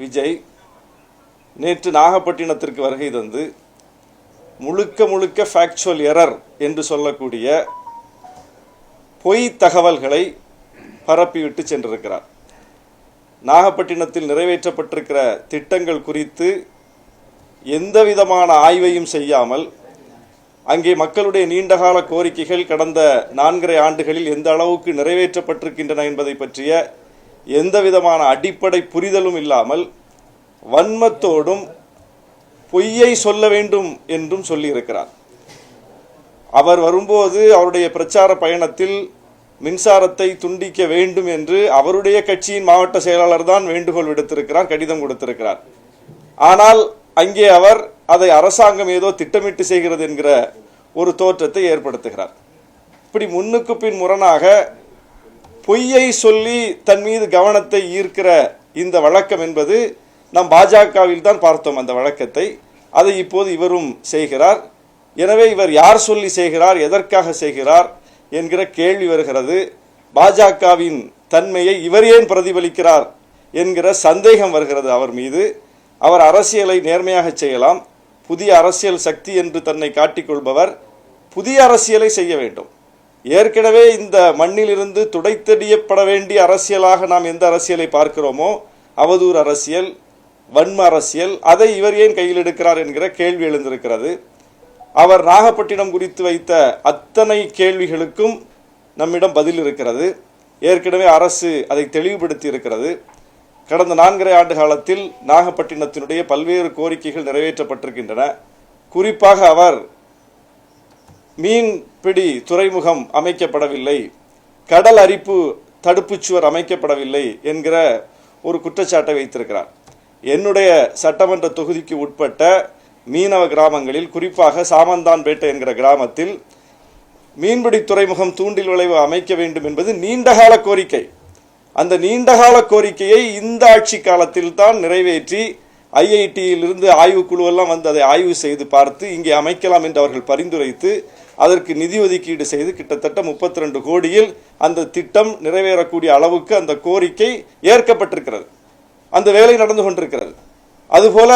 விஜய் நேற்று நாகப்பட்டினத்திற்கு வருகை தந்து முழுக்க ஃபேக்சுவல் எரர் என்று சொல்லக்கூடிய பொய் தகவல்களை பரப்பிவிட்டு சென்றிருக்கிறார். நாகப்பட்டினத்தில் நிறைவேற்றப்பட்டிருக்கிற திட்டங்கள் குறித்து எந்தவிதமான ஆய்வையும் செய்யாமல், அங்கே மக்களுடைய நீண்டகால கோரிக்கைகள் கடந்த 4.5 ஆண்டுகளில் எந்த அளவுக்கு நிறைவேற்றப்பட்டிருக்கின்றன என்பதை பற்றிய எந்தவிதமான அடிப்படை புரிதலும் இல்லாமல் வன்மத்தோடும் பொய்யை சொல்ல வேண்டும் என்றும் சொல்லியிருக்கிறார். அவர் வரும்போது அவருடைய பிரச்சார பயணத்தில் மின்சாரத்தை துண்டிக்க வேண்டும் என்று அவருடைய கட்சியின் மாவட்ட செயலாளர் தான் வேண்டுகோள் விடுத்திருக்கிறார், கடிதம் கொடுத்திருக்கிறார். ஆனால் அங்கே அவர் அதை அரசாங்கம் ஏதோ திட்டமிட்டு செய்கிறது என்கிற ஒரு தோற்றத்தை ஏற்படுத்துகிறார். இப்படி முன்னுக்கு பின் முரணாக பொய்யை சொல்லி தன் மீது கவனத்தை ஈர்க்கிற இந்த வழக்கம் என்பது நாம் பாஜகவில் தான் பார்த்தோம். அந்த வழக்கத்தை அதை இப்போது இவரும் செய்கிறார். எனவே இவர் யார் சொல்லி செய்கிறார், எதற்காக செய்கிறார் என்கிற கேள்வி வருகிறது. பாஜகவின் தன்மையை இவர் ஏன் பிரதிபலிக்கிறார் என்கிற சந்தேகம் வருகிறது அவர் மீது. அவர் அரசியலை நேர்மையாக செய்யலாம். புதிய அரசியல் சக்தி என்று தன்னை காட்டிக்கொள்பவர் புதிய அரசியலை செய்ய வேண்டும். ஏற்கனவே இந்த மண்ணிலிருந்து துடைத்தெறியப்பட வேண்டிய அரசியலாக நாம் எந்த அரசியலை பார்க்கிறோமோ, அவதூறு அரசியல், வன்ம அரசியல், அதை இவர் ஏன் கையில் எடுக்கிறார் என்கிற கேள்வி எழுந்திருக்கிறது. அவர் நாகப்பட்டினம் குறித்து வைத்த அத்தனை கேள்விகளுக்கும் நம்மிடம் பதில் இருக்கிறது. ஏற்கனவே அரசு அதை தெளிவுபடுத்தி இருக்கிறது. கடந்த 4.5 ஆண்டு காலத்தில் நாகப்பட்டினத்தினுடைய பல்வேறு கோரிக்கைகள் நிறைவேற்றப்பட்டிருக்கின்றன. குறிப்பாக அவர் மீன்பிடி துறைமுகம் அமைக்கப்படவில்லை, கடல் அரிப்பு தடுப்புச்சுவர் அமைக்கப்படவில்லை என்கிற ஒரு குற்றச்சாட்டை வைத்திருக்கிறார். என்னுடைய சட்டமன்ற தொகுதிக்கு உட்பட்ட மீனவ கிராமங்களில், குறிப்பாக சாமந்தான்பேட்டை என்கிற கிராமத்தில் மீன்பிடி துறைமுகம் தூண்டில் விளைவு அமைக்க வேண்டும் என்பது நீண்டகால கோரிக்கை. அந்த நீண்டகால கோரிக்கையை இந்த ஆட்சி காலத்தில் தான் நிறைவேற்றி ஐஐடியில் இருந்து ஆய்வுக்குழு எல்லாம் வந்து அதை ஆய்வு செய்து பார்த்து இங்கே அமைக்கலாம் என்று அவர்கள் பரிந்துரைத்து அதற்கு நிதி ஒதுக்கீடு செய்து கிட்டத்தட்ட 32 கோடியில் அந்த திட்டம் நிறைவேறக்கூடிய அளவுக்கு அந்த கோரிக்கை ஏற்கப்பட்டிருக்கிறது. அந்த வேலை நடந்து கொண்டிருக்கிறது. அதுபோல